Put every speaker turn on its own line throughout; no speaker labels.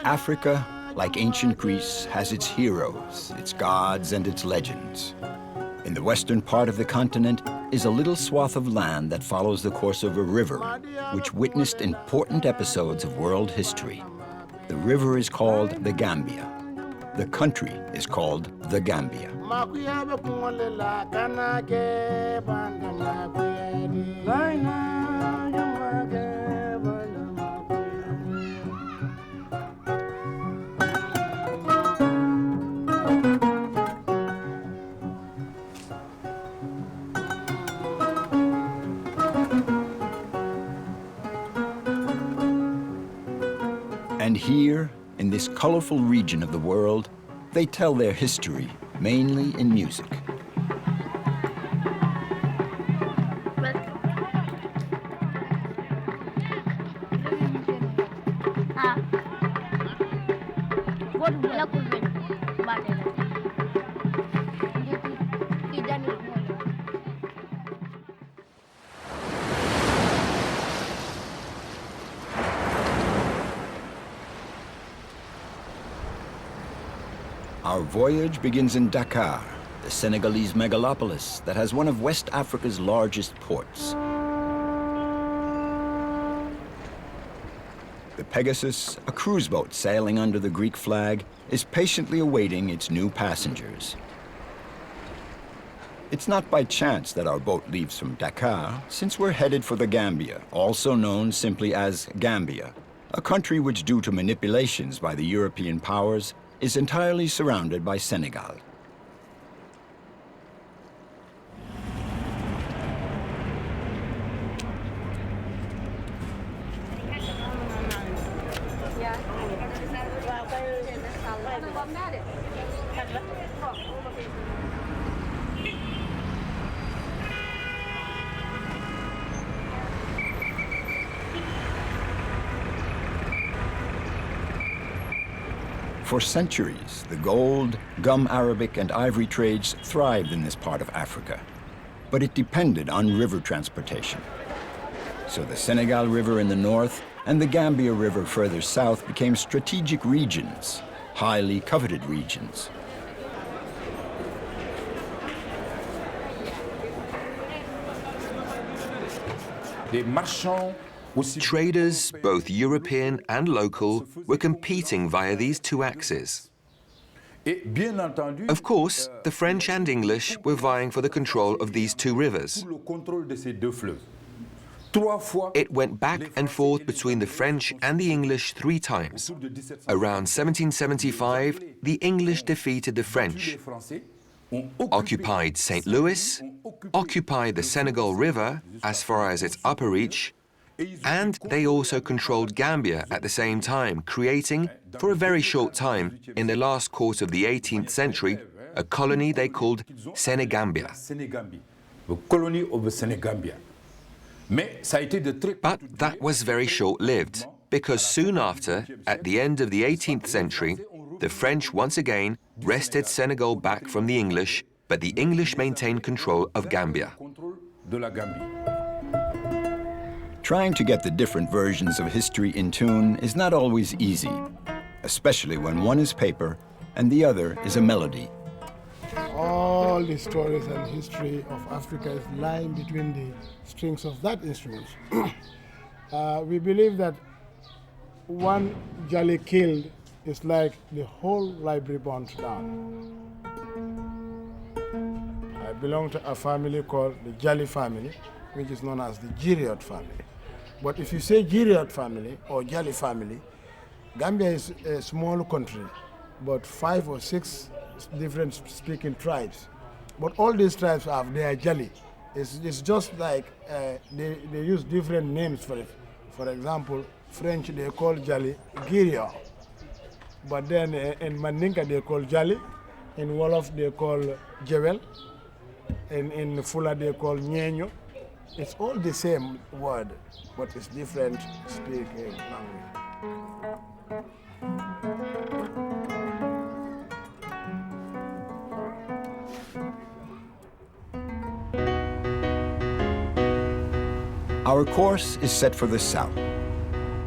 Africa, like ancient Greece, has its heroes, its gods, and its legends. In the western part of the continent is a little swath of land that follows the course of a river, which witnessed important episodes of world history. The river is called the Gambia. The country is called the Gambia. And here, in this colorful region of the world, they tell their history, mainly in music. Our voyage begins in Dakar, the Senegalese megalopolis that has one of West Africa's largest ports. The Pegasus, a cruise boat sailing under the Greek flag, is patiently awaiting its new passengers. It's not by chance that our boat leaves from Dakar, since we're headed for the Gambia, also known simply as Gambia, a country which, due to manipulations by the European powers, is entirely surrounded by Senegal. For centuries, the gold, gum arabic, and ivory trades thrived in this part of Africa, but it depended on river transportation. So the Senegal River in the north and the Gambia River further south became strategic regions, highly coveted regions.
Traders, both European and local, were competing via these two axes. Of course, the French and English were vying for the control of these two rivers. It went back and forth between the French and the English 3 times. Around 1775, the English defeated the French, occupied St. Louis, occupied the Senegal River as far as its upper reach, and they also controlled Gambia at the same time, creating, for a very short time, in the last quarter of the 18th century, a colony they called Senegambia. But that was very short-lived, because soon after, at the end of the 18th century, the French once again wrested Senegal back from the English, but the English maintained control of Gambia.
Trying to get the different versions of history in tune is not always easy, especially when one is paper and the other is a melody.
All the stories and history of Africa is lying between the strings of that instrument. We believe that one Jali killed is like the whole library burnt down. I belong to a family called the Jali family, which is known as the Giriot family. But if you say Giriot family or Jali family, Gambia is a small country, but 5 or 6 different speaking tribes. But all these tribes have their Jali. It's just like they use different names for it. For example, French, they call Jali Giriot. But then in Mandinka they call Jali, in Wolof they call Jewel, and in Fula they call Nyenyo. It's all the same word, but it's different speaking language.
Our course is set for the south.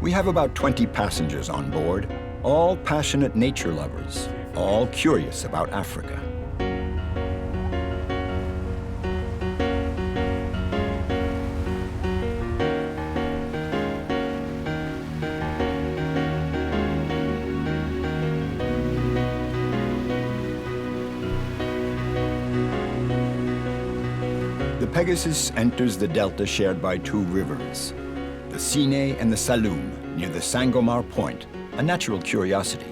We have about 20 passengers on board, all passionate nature lovers, all curious about Africa. The Pegasus enters the delta shared by two rivers, the Sine and the Saloum, near the Sangomar Point, a natural curiosity.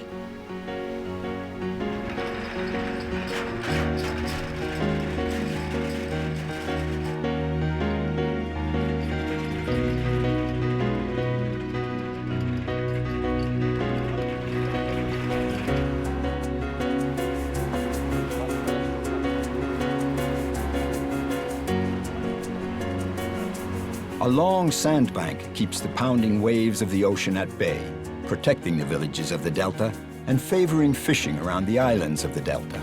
A long sandbank keeps the pounding waves of the ocean at bay, protecting the villages of the delta and favoring fishing around the islands of the delta.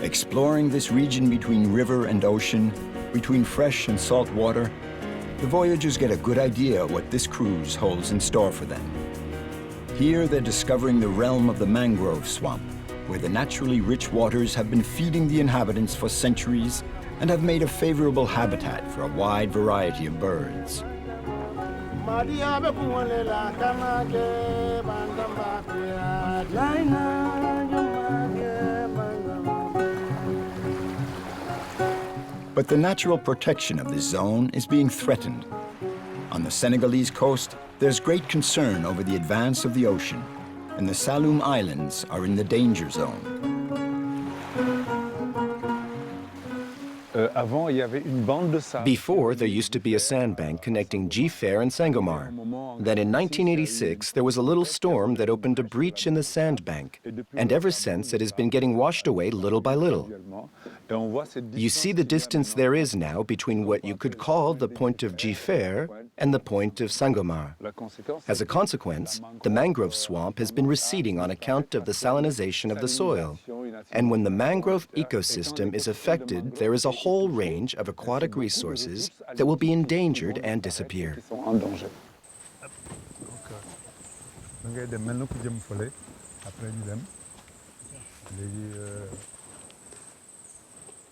Exploring this region between river and ocean, between fresh and salt water, the voyagers get a good idea what this cruise holds in store for them. Here they're discovering the realm of the mangrove swamp, where the naturally rich waters have been feeding the inhabitants for centuries and have made a favorable habitat for a wide variety of birds. But the natural protection of this zone is being threatened. On the Senegalese coast, there's great concern over the advance of the ocean, and the Saloum Islands are in the danger zone.
Before, there used to be a sandbank connecting Gfer and Sangomar. Then in 1986, there was a little storm that opened a breach in the sandbank, and ever since it has been getting washed away little by little. You see the distance there is now between what you could call the point of Gfer and the point of Sangomar. As a consequence, the mangrove swamp has been receding on account of the salinization of the soil. And when the mangrove ecosystem is affected, there is a whole range of aquatic resources that will be endangered and disappear.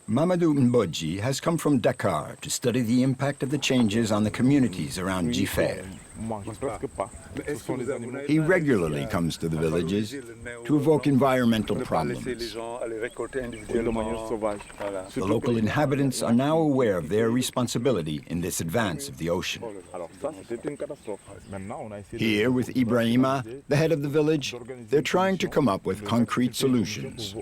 Mamadou Mbodji has come from Dakar to study the impact of the changes on the communities around Gfer. He regularly comes to the villages to evoke environmental problems. The local inhabitants are now aware of their responsibility in this advance of the ocean. Here with Ibrahima, the head of the village, they're trying to come up with concrete solutions.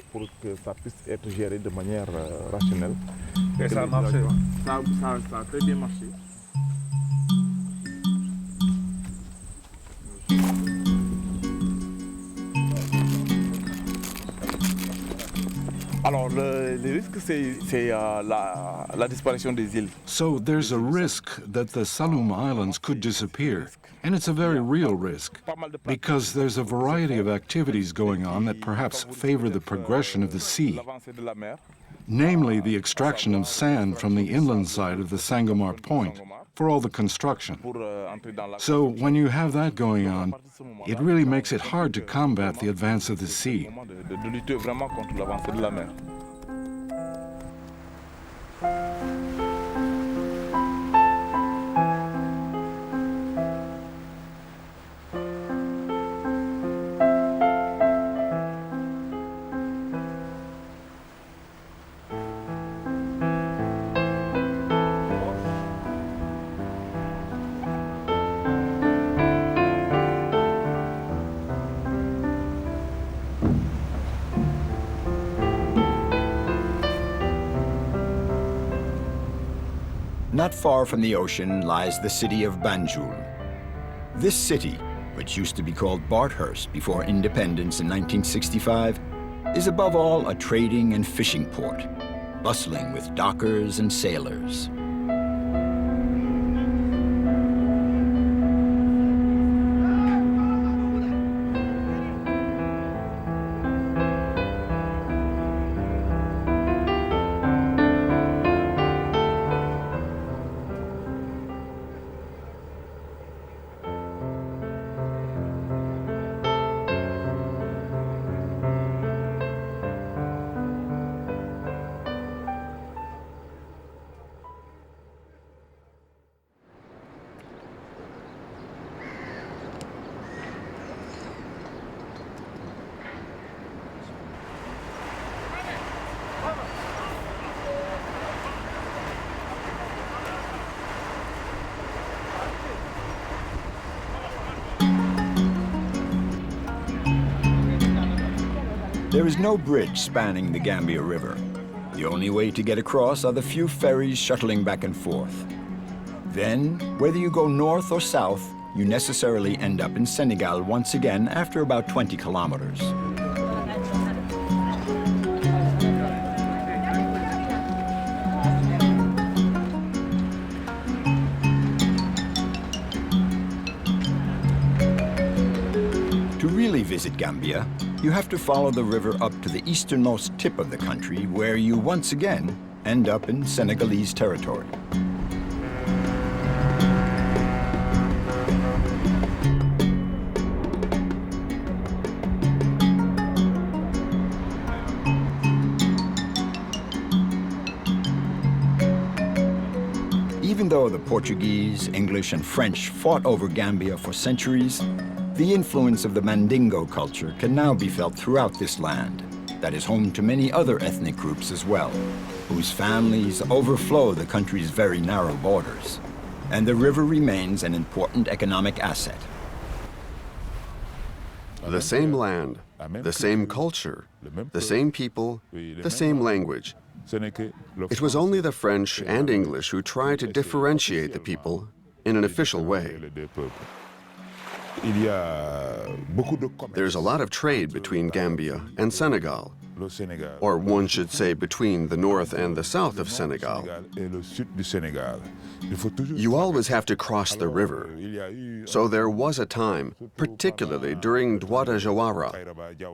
So there's a risk that the Saloum Islands could disappear, and it's a very real risk, because there's a variety of activities going on that perhaps favor the progression of the sea, namely the extraction of sand from the inland side of the Sangomar Point for all the construction. So when you have that going on, it really makes it hard to combat the advance of the sea.
Not far from the ocean lies the city of Banjul. This city, which used to be called Barthurst before independence in 1965, is above all a trading and fishing port, bustling with dockers and sailors. There is no bridge spanning the Gambia River. The only way to get across are the few ferries shuttling back and forth. Then, whether you go north or south, you necessarily end up in Senegal once again after about 20 kilometers. To really visit Gambia, you have to follow the river up to the easternmost tip of the country, where you once again end up in Senegalese territory. Even though the Portuguese, English, and French fought over Gambia for centuries, the influence of the Mandingo culture can now be felt throughout this land that is home to many other ethnic groups as well, whose families overflow the country's very narrow borders. And the river remains an important economic asset.
The same land, the same culture, the same people, the same language. It was only the French and English who tried to differentiate the people in an official way. There's a lot of trade between Gambia and Senegal, or one should say between the north and the south of Senegal. You always have to cross the river. So there was a time, particularly during Djonewar,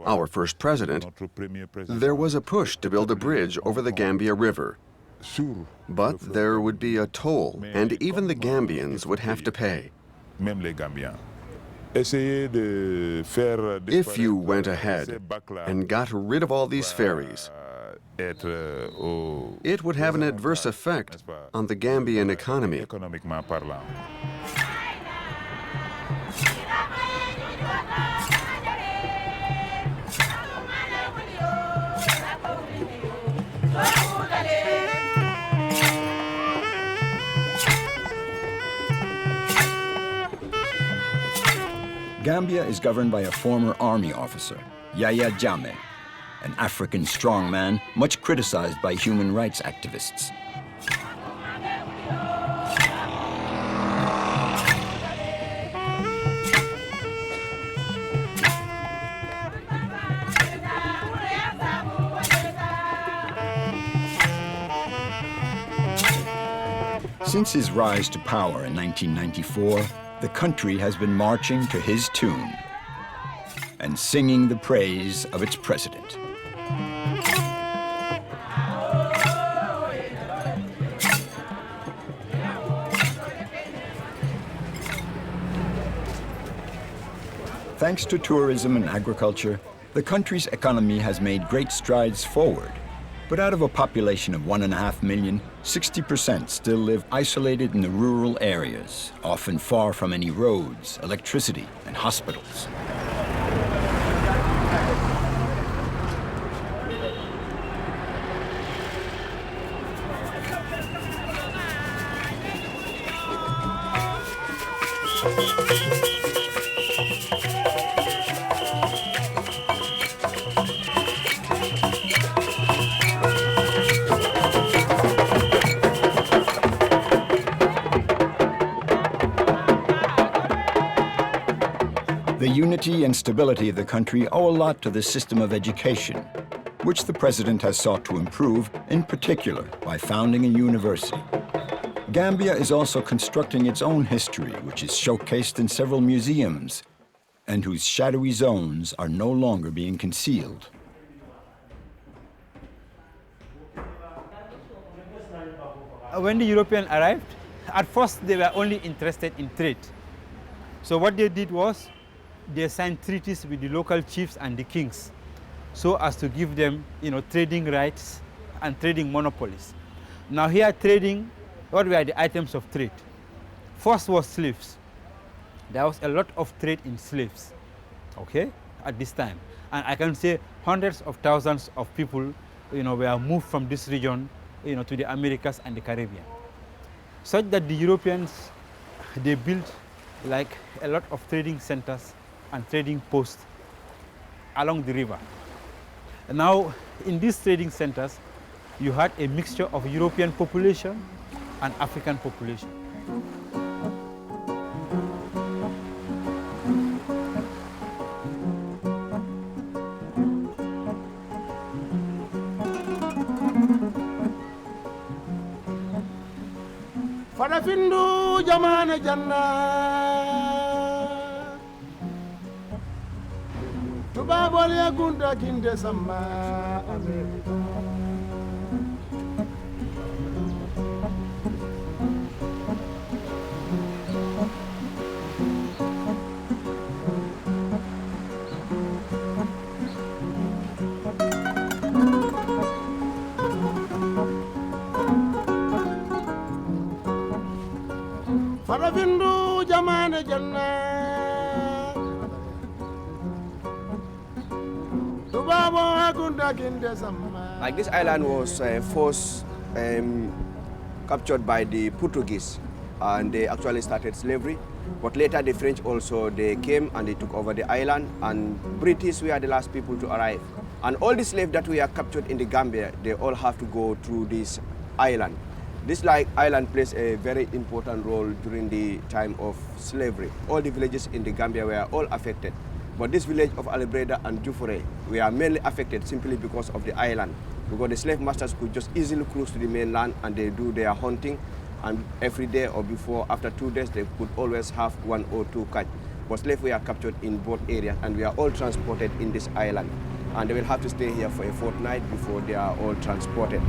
our first president, there was a push to build a bridge over the Gambia River. But there would be a toll, and even the Gambians would have to pay. If you went ahead and got rid of all these ferries, it would have an adverse effect on the Gambian economy.
Gambia is governed by a former army officer, Yaya Jammeh, an African strongman much criticized by human rights activists. Since his rise to power in 1994, the country has been marching to his tune and singing the praise of its president. Thanks to tourism and agriculture, the country's economy has made great strides forward. But out of a population of 1.5 million, 60% still live isolated in the rural areas, often far from any roads, electricity, and hospitals. The unity and stability of the country owe a lot to the system of education, which the president has sought to improve, in particular by founding a university. Gambia is also constructing its own history, which is showcased in several museums, and whose shadowy zones are no longer being concealed.
When the Europeans arrived, at first they were only interested in trade. So what they did was they signed treaties with the local chiefs and the kings so as to give them, trading rights and trading monopolies. Now here trading, what were the items of trade? First was slaves. There was a lot of trade in slaves, okay, at this time. And I can say hundreds of thousands of people, were moved from this region, to the Americas and the Caribbean. Such that the Europeans, they built like a lot of trading centers and trading posts along the river. And now, in these trading centers, you had a mixture of European population and African population.
Farafindu jamane janna tubabol ya gunda kinde samba Farafindu jamane janna tubabo agunda kinde samba.
Like this island was first captured by the Portuguese, and they actually started slavery. But later the French also, they came and they took over the island, and British were the last people to arrive. And all the slaves that were captured in the Gambia, they all have to go through this island. This island plays a very important role during the time of slavery. All the villages in the Gambia were all affected. But this village of Albreda and Jufure were mainly affected simply because of the island. Because the slave masters could just easily cruise to the mainland and they do their hunting. And every day or after 2 days, they could always have 1 or 2 catch. But slaves were captured in both areas and we are all transported in this island. And they will have to stay here for a fortnight before they are all transported.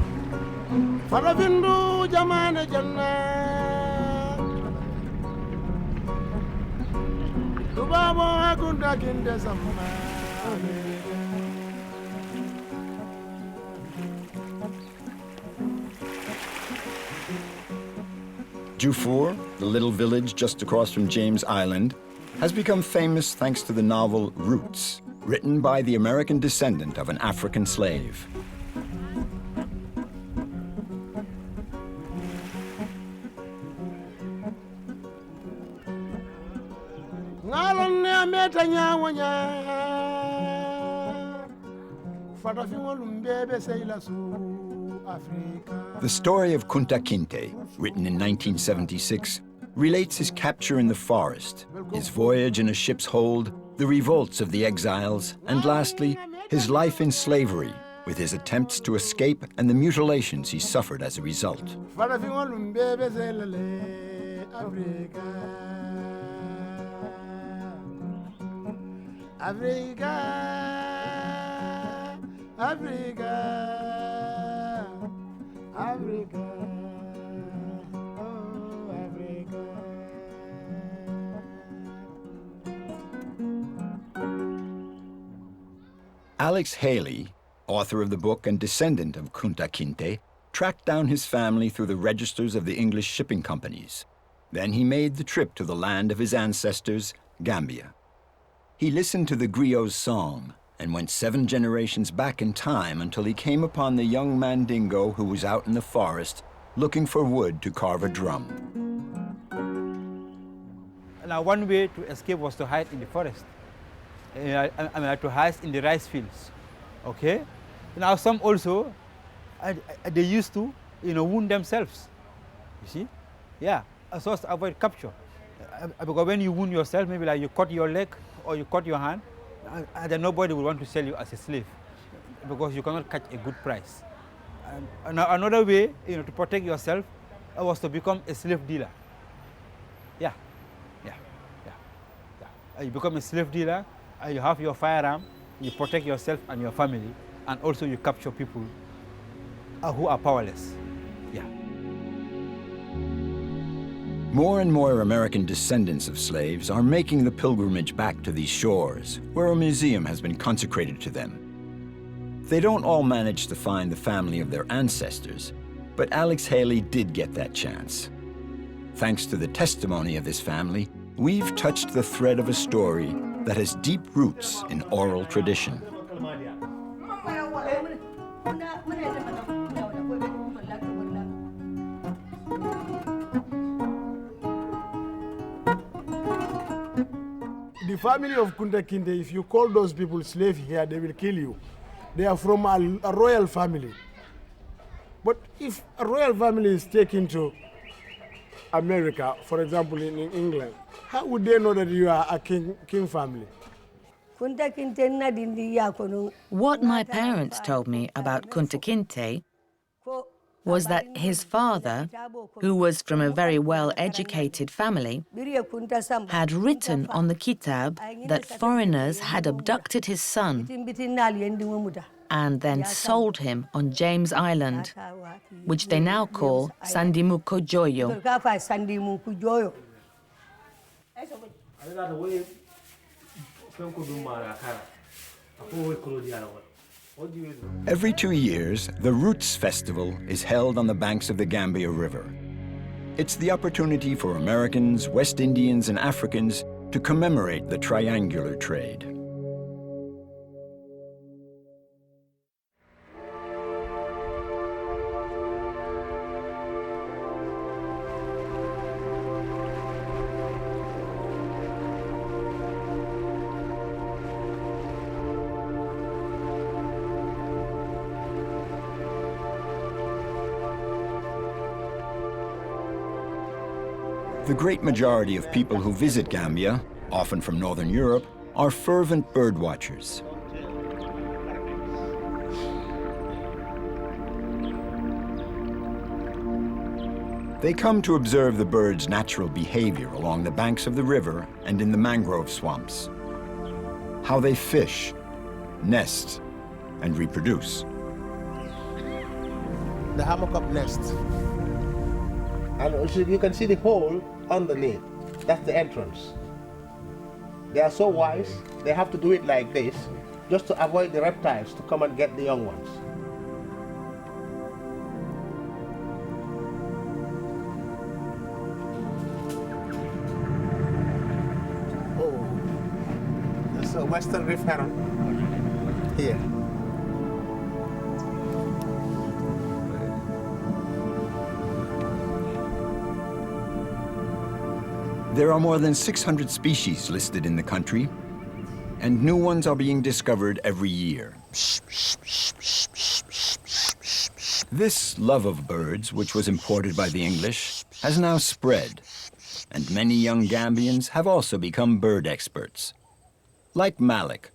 Farafindu jamane janna tubabo agunda kinde samba.
Jufour, the little village just across from James Island, has become famous thanks to the novel Roots, written by the American descendant of an African slave. The story of Kunta Kinte, written in 1976, relates his capture in the forest, his voyage in a ship's hold, the revolts of the exiles, and lastly, his life in slavery, with his attempts to escape and the mutilations he suffered as a result.
Africa, Africa, Africa, oh Africa.
Alex Haley, author of the book and descendant of Kunta Kinte, tracked down his family through the registers of the English shipping companies. Then he made the trip to the land of his ancestors, Gambia. He listened to the griot's song and went 7 generations back in time until he came upon the young Mandingo who was out in the forest looking for wood to carve a drum.
Now, one way to escape was to hide in the forest, to hide in the rice fields, okay? Now, some also, they used to, wound themselves, you see? Yeah, so as to avoid capture. Because when you wound yourself, maybe like you cut your leg or you cut your hand, and then nobody will want to sell you as a slave because you cannot catch a good price. And another way, to protect yourself was to become a slave dealer. Yeah. You become a slave dealer, you have your firearm, you protect yourself and your family, and also you capture people who are powerless. Yeah.
More and more American descendants of slaves are making the pilgrimage back to these shores, where a museum has been consecrated to them. They don't all manage to find the family of their ancestors, but Alex Haley did get that chance. Thanks to the testimony of this family, we've touched the thread of a story that has deep roots in oral tradition.
The family of Kunta Kinte, if you call those people slave here, they will kill you. They are from a royal family. But if a royal family is taken to America, for example in England, how would they know that you are a king family?
What my parents told me about Kunta Kinte was that his father, who was from a very well-educated family, had written on the kitab that foreigners had abducted his son and then sold him on James Island, which they now call Sandimuko Joyo.
Every 2 years, the Roots Festival is held on the banks of the Gambia River. It's the opportunity for Americans, West Indians, and Africans to commemorate the triangular trade. The great majority of people who visit Gambia, often from Northern Europe, are fervent bird watchers. They come to observe the birds' natural behavior along the banks of the river and in the mangrove swamps, how they fish, nest, and reproduce.
The hammock nest. And also you can see the hole underneath. That's the entrance. They are so wise, they have to do it like this, just to avoid the reptiles to come and get the young ones. Oh, there's a western reef heron here.
There are more than 600 species listed in the country, and new ones are being discovered every year. This love of birds, which was imported by the English, has now spread, and many young Gambians have also become bird experts, like Malik,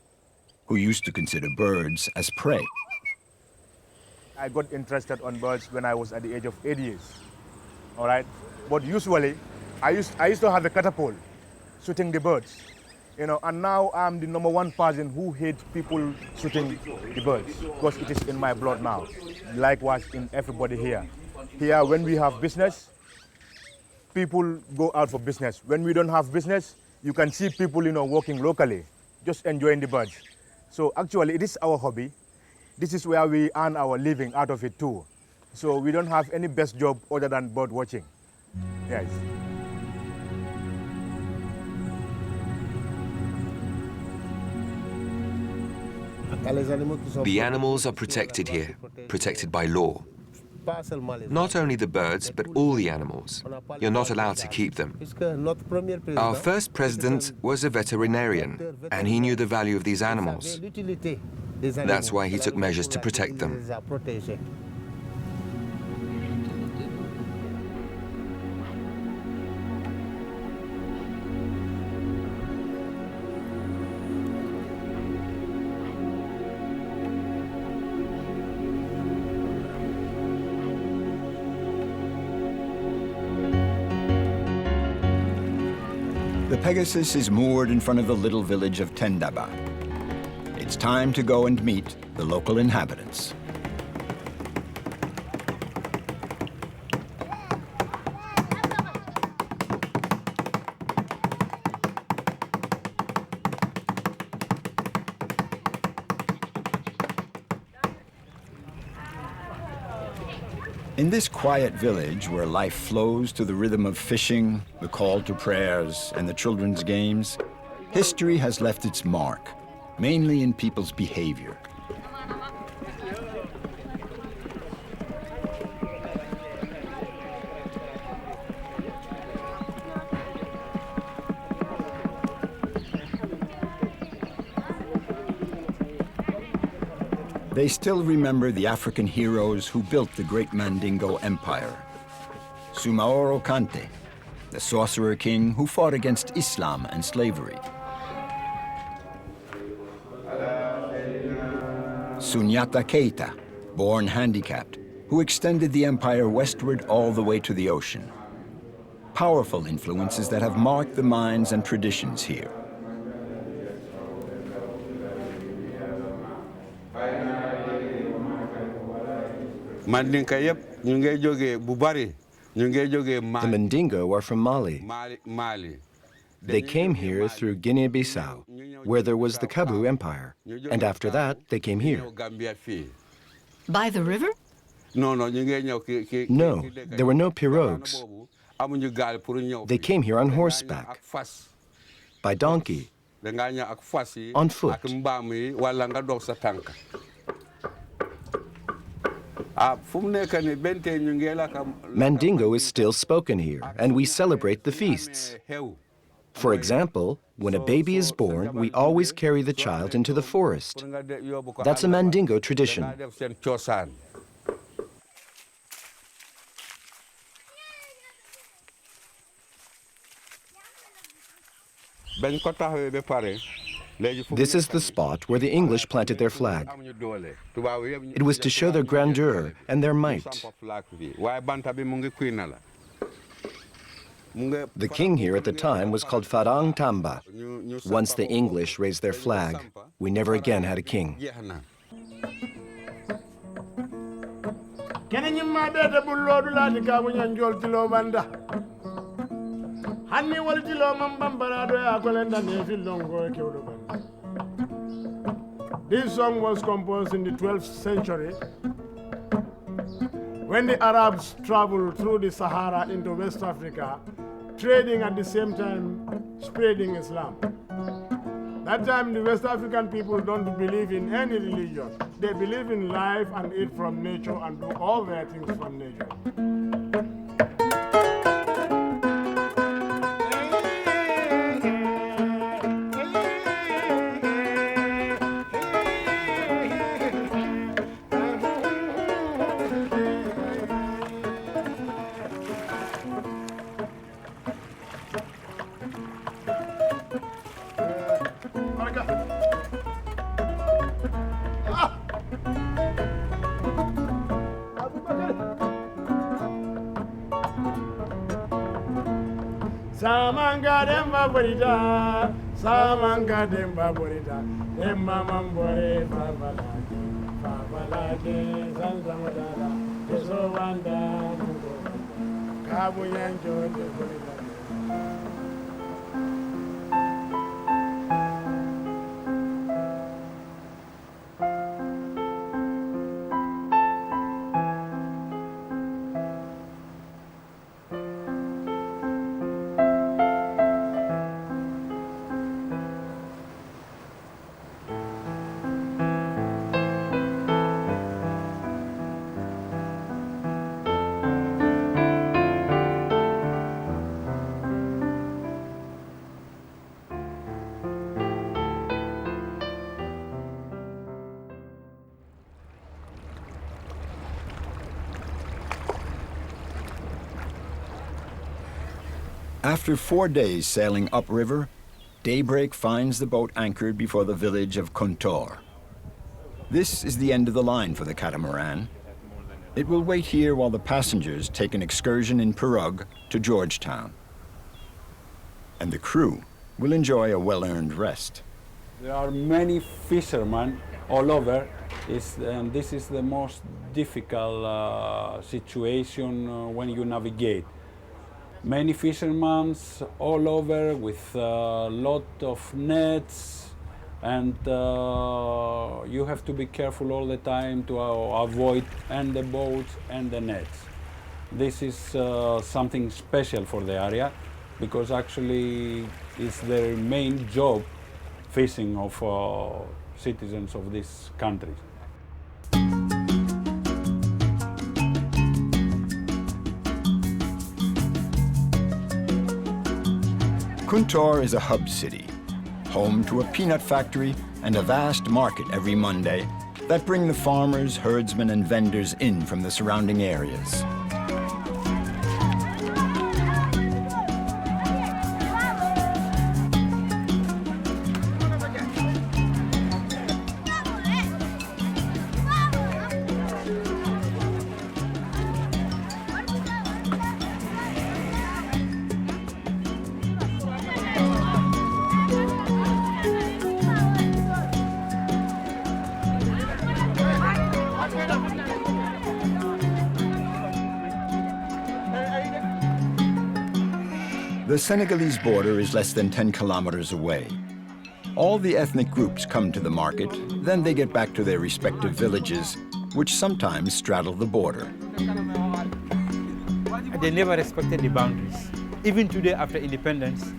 who used to consider birds as prey.
I got interested on birds when I was at the age of 8 years, all right? But usually, I used to have a catapult shooting the birds, and now I'm the #1 person who hates people shooting the birds because it is in my blood now. Likewise in everybody here. Here, when we have business, people go out for business. When we don't have business, you can see people, working locally, just enjoying the birds. So actually, it is our hobby. This is where we earn our living out of it too. So we don't have any best job other than bird watching. Yes.
The animals are protected here, protected by law. Not only the birds, but all the animals. You're not allowed to keep them. Our first president was a veterinarian, and he knew the value of these animals. That's why he took measures to protect them.
Pegasus is moored in front of the little village of Tendaba. It's time to go and meet the local inhabitants. In this quiet village where life flows to the rhythm of fishing, the call to prayers, and the children's games, history has left its mark, mainly in people's behavior. They still remember the African heroes who built the great Mandingo Empire. Sumaoro Kante, the sorcerer king who fought against Islam and slavery. Sunyata Keita, born handicapped, who extended the empire westward all the way to the ocean. Powerful influences that have marked the minds and traditions here.
The Mandingo are from Mali. They came here through Guinea-Bissau, where there was the Kabu Empire, and after that, they came here.
By the river?
No, there were no pirogues. They came here on horseback, by donkey, on foot. Mandingo is still spoken here, and we celebrate the feasts. For example, when a baby is born, we always carry the child into the forest. That's a Mandingo tradition. This is the spot where the English planted their flag. It was to show their grandeur and their might. The king here at the time was called Farang Tamba. Once the English raised their flag, we never again had a king.
This song was composed in the 12th century when the Arabs traveled through the Sahara into West Africa, trading at the same time spreading Islam. That time the West African people don't believe in any religion. They believe in life and eat from nature and do all their things from nature. Samanga demba borita, samanga demba borita, demba mambore babalake, zanzamadala, tesowanda, kabuyanjo de borita.
After 4 days sailing upriver, daybreak finds the boat anchored before the village of Kontor. This is the end of the line for the catamaran. It will wait here while the passengers take an excursion in pirogue to Georgetown. And the crew will enjoy a well-earned rest.
There are many fishermen all over, and this is the most difficult situation when you navigate. Many fishermen all over with a lot of nets, and you have to be careful all the time to avoid and the boats and the nets. This is something special for the area, because actually it's their main job, fishing of citizens of these countries.
Kuntor is a hub city, home to a peanut factory and a vast market every Monday that bring the farmers, herdsmen, and vendors in from the surrounding areas. The Senegalese border is less than 10 kilometers away. All the ethnic groups come to the market, then they get back to their respective villages, which sometimes straddle the border.
They never respected the boundaries. Even today, after independence,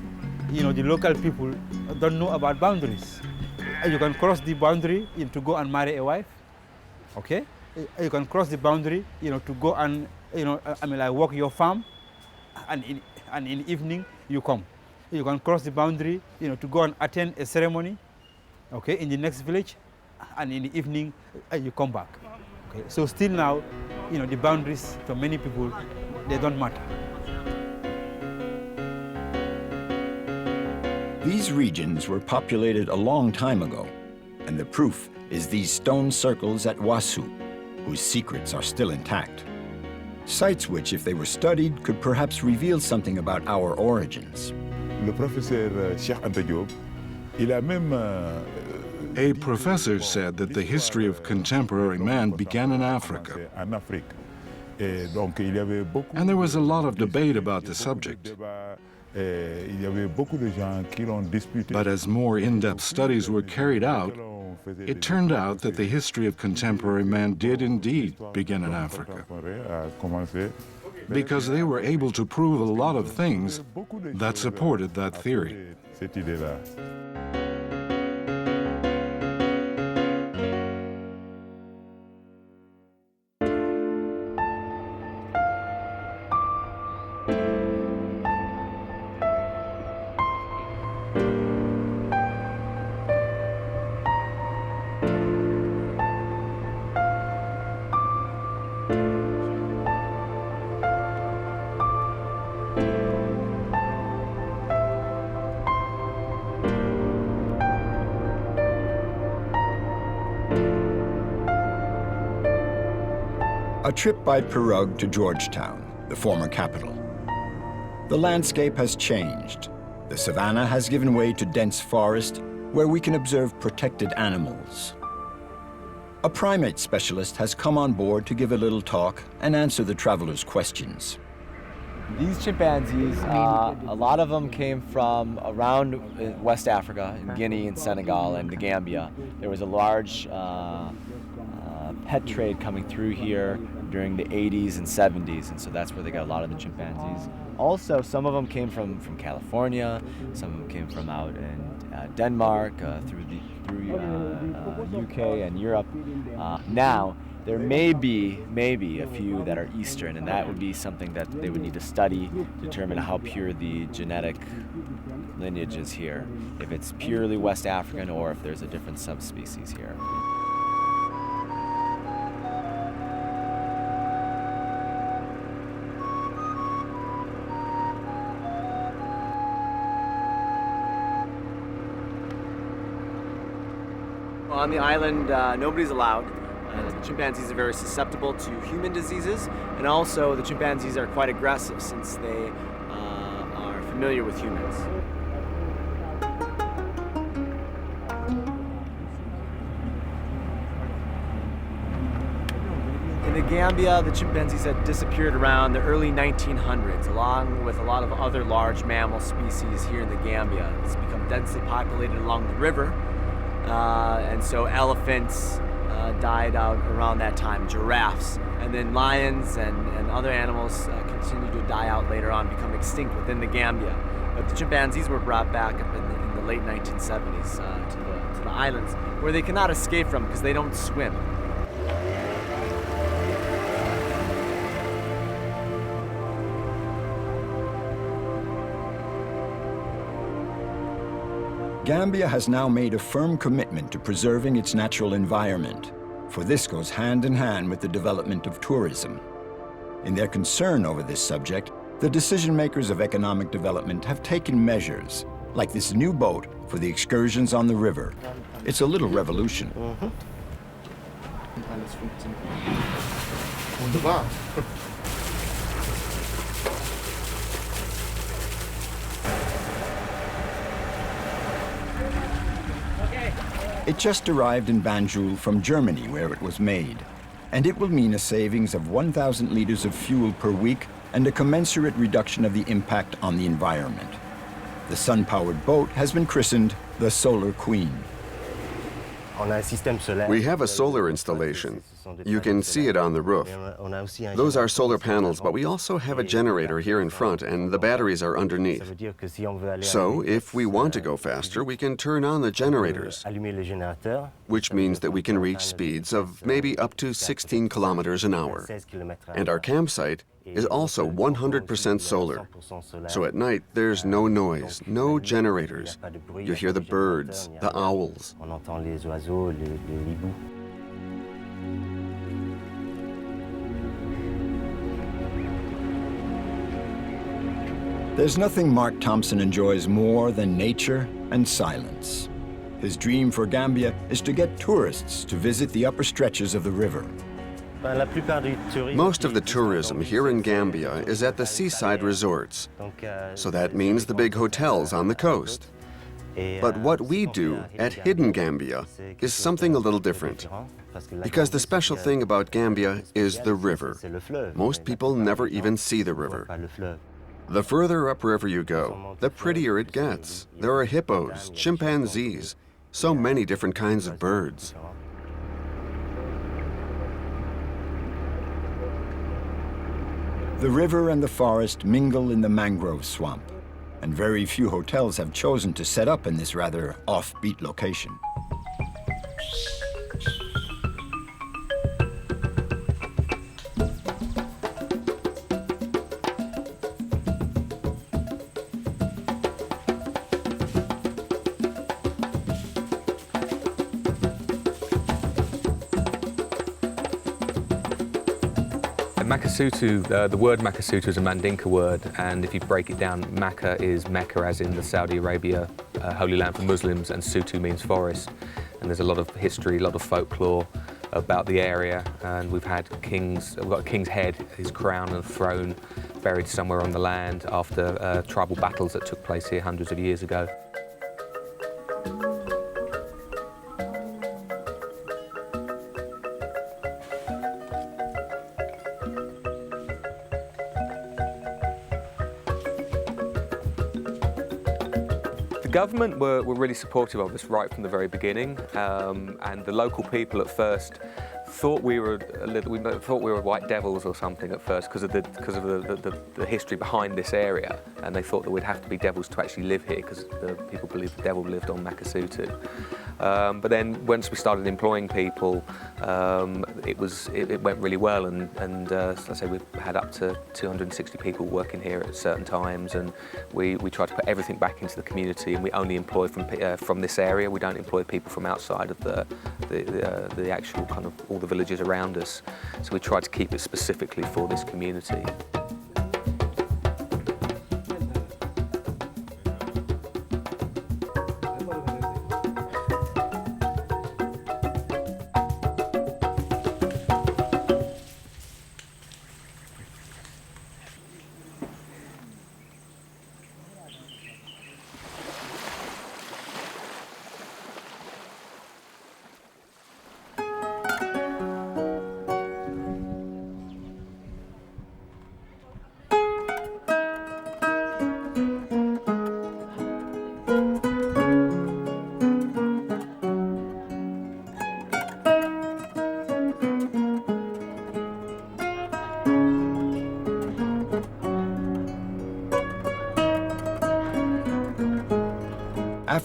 the local people don't know about boundaries. You can cross the boundary to go and marry a wife, okay? You can cross the boundary, to go and, work your farm, and in the evening you come. You can cross the boundary, to go and attend a ceremony, okay, in the next village, and in the evening you come back. Okay, so still now, the boundaries for many people, they don't matter.
These regions were populated a long time ago, and the proof is these stone circles at Wasu, whose secrets are still intact. Sites which, if they were studied, could perhaps reveal something about our origins.
A professor said that the history of contemporary man began in Africa. And there was a lot of debate about the subject. But as more in-depth studies were carried out, it turned out that the history of contemporary man did indeed begin in Africa, because they were able to prove a lot of things that supported that theory.
A trip by pirogue to Georgetown, the former capital. The landscape has changed. The savanna has given way to dense forest, where we can observe protected animals. A primate specialist has come on board to give a little talk and answer the travelers' questions.
These chimpanzees, a lot of them came from around West Africa, in Guinea and Senegal and the Gambia. There was a large pet trade coming through here during the 80s and 70s, and so that's where they got a lot of the chimpanzees. Also, some of them came from California, some of them came from out in Denmark, through UK and Europe. Now, there may be a few that are Eastern, and that would be something that they would need to study, determine how pure the genetic lineage is here, if it's purely West African or if there's a different subspecies here. On the island, nobody's allowed. The chimpanzees are very susceptible to human diseases, and also the chimpanzees are quite aggressive since they are familiar with humans. the Gambia, the chimpanzees had disappeared around the early 1900s, along with a lot of other large mammal species here in the Gambia. It's become densely populated along the river, and so elephants died out around that time, giraffes, and then lions and other animals continued to die out later on, become extinct within the Gambia. But the chimpanzees were brought back up in the late 1970s to the islands, where they cannot escape from because they don't swim.
Gambia has now made a firm commitment to preserving its natural environment, for this goes hand in hand with the development of tourism. In their concern over this subject, the decision makers of economic development have taken measures, like this new boat for the excursions on the river. It's a little revolution. It just arrived in Banjul from Germany, where it was made. And it will mean a savings of 1,000 liters of fuel per week and a commensurate reduction of the impact on the environment. The sun-powered boat has been christened the Solar Queen.
We have a solar installation. You can see it on the roof. Those are solar panels, but we also have a generator here in front, and the batteries are underneath. So, if we want to go faster, we can turn on the generators, which means that we can reach speeds of maybe up to 16 kilometers an hour. And our campsite is also 100% solar. So at night, there's no noise, no generators. You hear the birds, the owls.
There's nothing Mark Thompson enjoys more than nature and silence. His dream for Gambia is to get tourists to visit the upper stretches of the river.
Most of the tourism here in Gambia is at the seaside resorts, so that means the big hotels on the coast. But what we do at Hidden Gambia is something a little different, because the special thing about Gambia is the river. Most people never even see the river. The further upriver you go, the prettier it gets. There are hippos, chimpanzees, so many different kinds of birds.
The river and the forest mingle in the mangrove swamp, and very few hotels have chosen to set up in this rather offbeat location.
Makasutu, the word Makasutu is a Mandinka word, and if you break it down, Maka is Mecca, as in the Saudi Arabia holy land for Muslims, and Sutu means forest. And there's a lot of history, a lot of folklore about the area, and we've had kings, we've got a king's head, his crown and throne buried somewhere on the land after tribal battles that took place here hundreds of years ago. The government were really supportive of us right from the very beginning, and the local people at first thought we were white devils or something at first because of the history behind this area, and they thought that we'd have to be devils to actually live here because the people believed the devil lived on Makasutu. But then once we started employing people, it went really well, and as I say, we've had up to 260 people working here at certain times, and we try to put everything back into the community, and we only employ from this area. We don't employ people from outside of the actual kind of all the villages around us. So we try to keep it specifically for this community.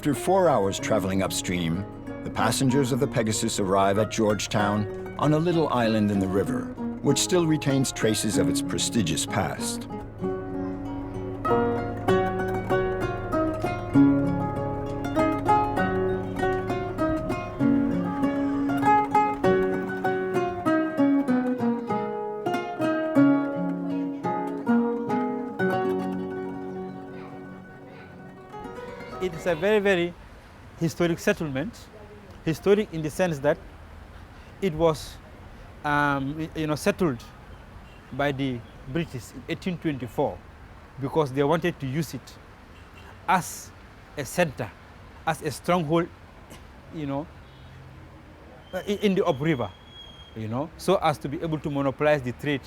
After 4 hours traveling upstream, the passengers of the Pegasus arrive at Georgetown on a little island in the river, which still retains traces of its prestigious past.
It is a very, very historic settlement. Historic in the sense that it was settled by the British in 1824 because they wanted to use it as a center, as a stronghold, in the upriver, so as to be able to monopolize the trade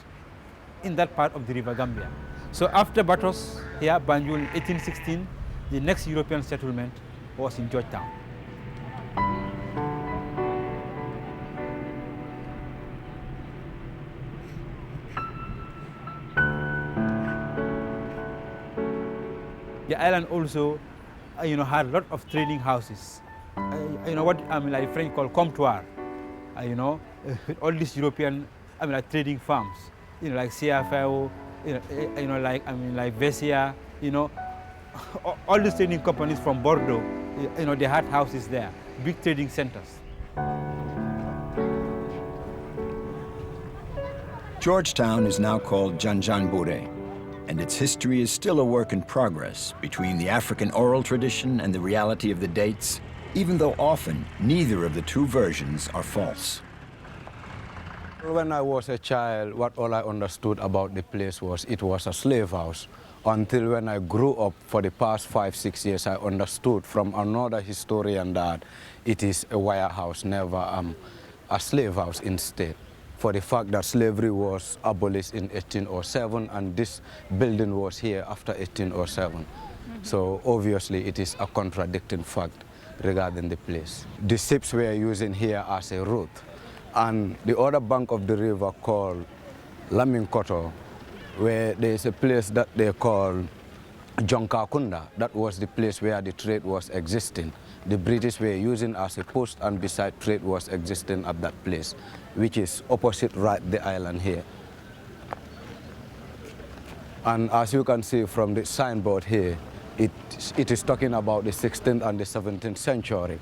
in that part of the River Gambia. So after battles here, Banjul in 1816, the next European settlement was in Georgetown. The island also, had a lot of trading houses. What like French call comptoir. With all these European, trading firms. Like CFO, like Vessia, all these trading companies from Bordeaux, they had houses there, big trading centers.
Georgetown is now called Janjanbureh, and its history is still a work in progress between the African oral tradition and the reality of the dates, even though often neither of the two versions are false.
When I was a child, what all I understood about the place was it was a slave house. Until when I grew up, for the past 5-6 years, I understood from another historian that it is a warehouse, never a slave house instead. For the fact that slavery was abolished in 1807 and this building was here after 1807. So obviously it is a contradicting fact regarding the place. The ships were using here as a route. And the other bank of the river called Laminkoto, where there is a place that they call Jonkakunda. That was the place where the trade was existing. The British were using as a post, and beside trade was existing at that place, which is opposite right the island here. And as you can see from the signboard here, it is talking about the 16th and the 17th century.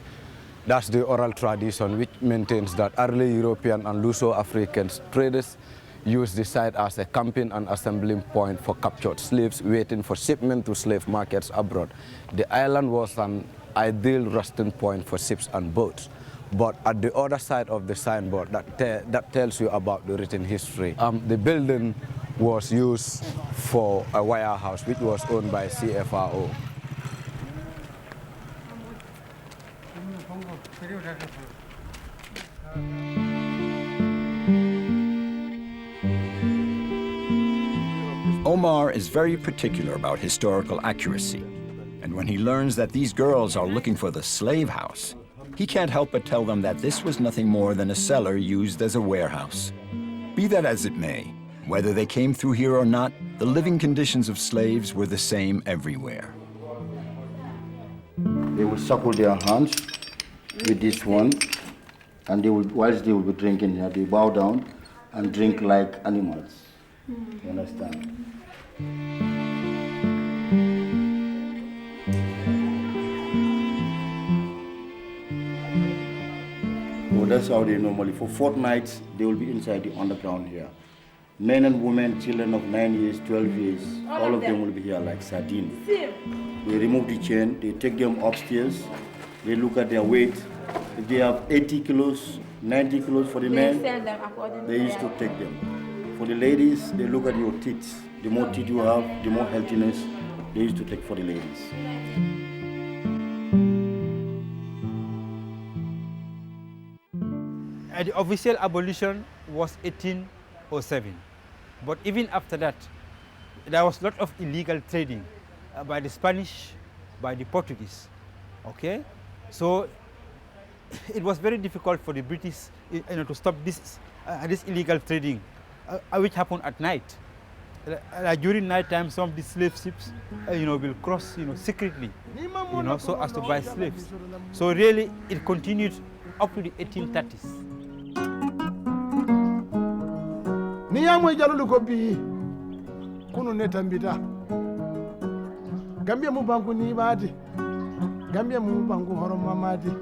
That's the oral tradition which maintains that early European and Luso-African traders used the site as a camping and assembling point for captured slaves waiting for shipment to slave markets abroad. The island was an ideal resting point for ships and boats. But at the other side of the signboard, that tells you about the written history. The building was used for a warehouse which was owned by CFRO.
Omar is very particular about historical accuracy, and when he learns that these girls are looking for the slave house, he can't help but tell them that this was nothing more than a cellar used as a warehouse. Be that as it may, whether they came through here or not, the living conditions of slaves were the same everywhere.
They will suckle their hands with this one, and they will, whilst they will be drinking here, they bow down and drink like animals. You understand? So that's how they normally, for fortnights, they will be inside the underground here. Men and women, children of 9 years, 12 years, all of them will be here like sardines. They remove the chain, they take them upstairs, they look at their weight. If they have 80 kilos, 90 kilos for the men, they used to take them. For the ladies, they look at your teeth. The more teeth you have, the more healthiness they used to take for the ladies.
The official abolition was 1807. But even after that, there was a lot of illegal trading by the Spanish, by the Portuguese. Okay? So it was very difficult for the British to stop this illegal trading, which happened at night. During night time, some of the slave ships, will cross, secretly, so as to buy slaves. So really, it continued up to the 1830s.
Niyamoy jalulu ko bi kunu netambita Gambia mu banku ni bati Gambia mu banku horom mamati.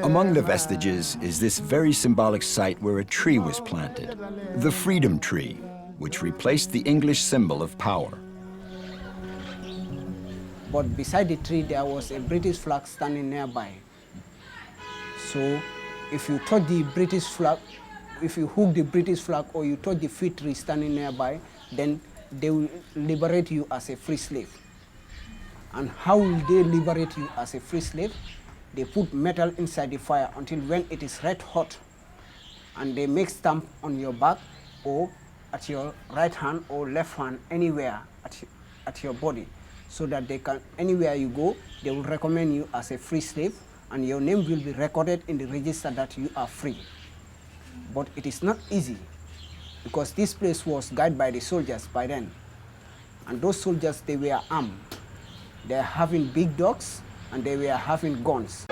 Among the vestiges is this very symbolic site where a tree was planted, the Freedom Tree, which replaced the English symbol of power.
But beside the tree, there was a British flag standing nearby. So if you touch the British flag, if you hook the British flag or you touch the fig tree standing nearby, then they will liberate you as a free slave. And how will they liberate you as a free slave? They put metal inside the fire until when it is red hot, and they make stamp on your back or at your right hand or left hand, anywhere at your body, so that they can, anywhere you go, they will recommend you as a free slave, and your name will be recorded in the register that you are free. But it is not easy, because this place was guarded by the soldiers by then. And those soldiers, they were armed. They are having big dogs, and they were having guns.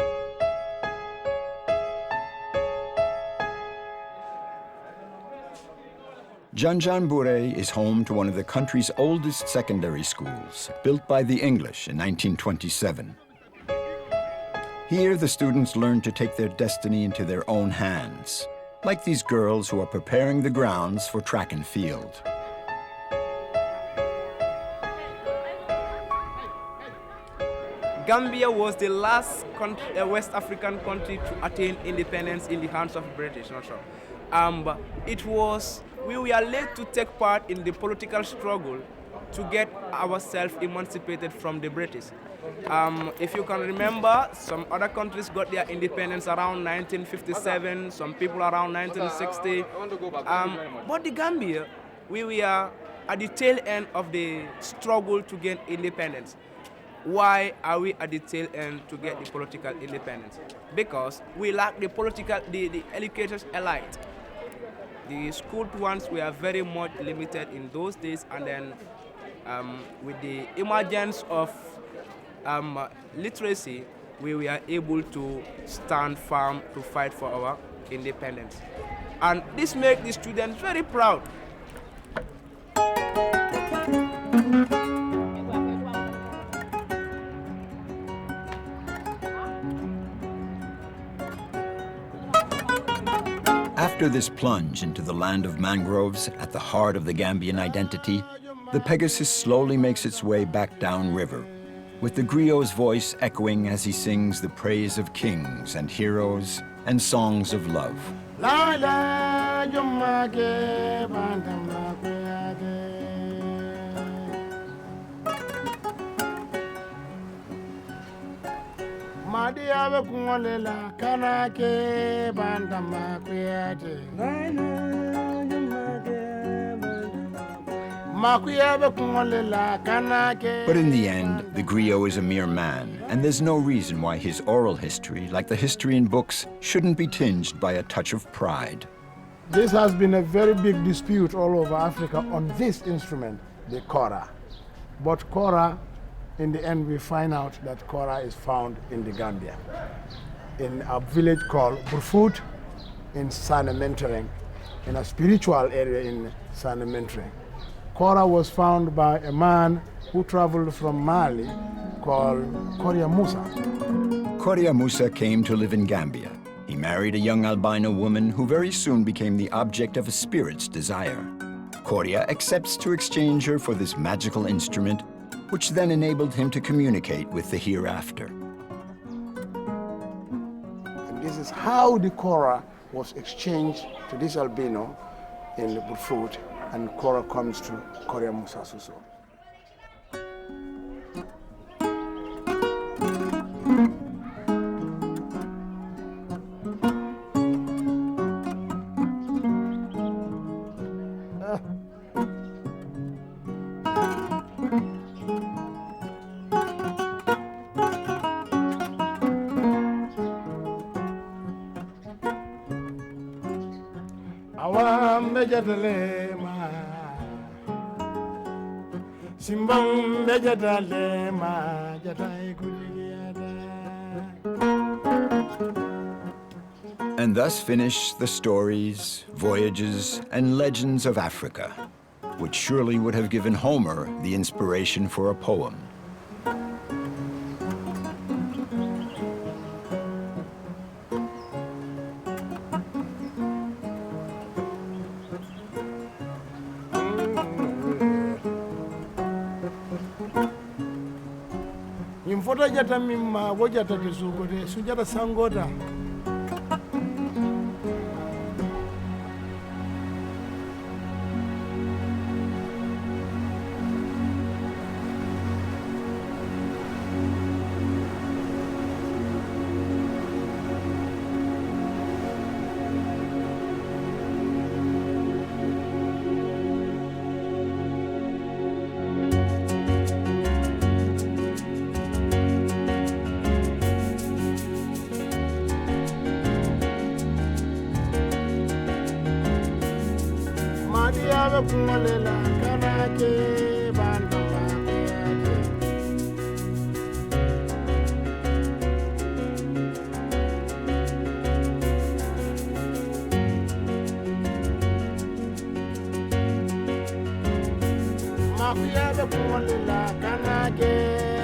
Djonewar is home to one of the country's oldest secondary schools, built by the English in 1927. Here, the students learn to take their destiny into their own hands, like these girls who are preparing the grounds for track and field.
Gambia was the last West African country to attain independence in the hands of British, not sure. We were late to take part in the political struggle to get ourselves emancipated from the British. If you can remember, some other countries got their independence around 1957, some people around 1960. But the Gambia, we were at the tail end of the struggle to gain independence. Why are we at the tail end to get the political independence? Because we lack the educated elite. The schooled ones were very much limited in those days, and then with the emergence of literacy, we were able to stand firm to fight for our independence. And this makes the students very proud.
After this plunge into the land of mangroves at the heart of the Gambian identity, the Pegasus slowly makes its way back downriver, with the griot's voice echoing as he sings the praise of kings and heroes and songs of love. But in the end, the griot is a mere man, and there's no reason why his oral history, like the history in books, shouldn't be tinged by a touch of pride.
This has been a very big dispute all over Africa on this instrument, the kora. But kora, in the end, we find out that kora is found in the Gambia, in a village called Burfoot in Sanementereng, in a spiritual area in Sanementereng. Kora was found by a man who traveled from Mali called Koria Musa.
Koria Musa came to live in Gambia. He married a young albino woman who very soon became the object of a spirit's desire. Koria accepts to exchange her for this magical instrument, which then enabled him to communicate with the hereafter.
And this is how the kora was exchanged to this albino in Burfoot, and kora comes to Koria Musa Suso. Simbang bejata lema jatai
And thus finish the stories, voyages, and legends of Africa, which surely would have given Homer the inspiration for a poem.
Imfota jata mimma wojata tesugote sujata sangota. Mafia the Kumala Kanake.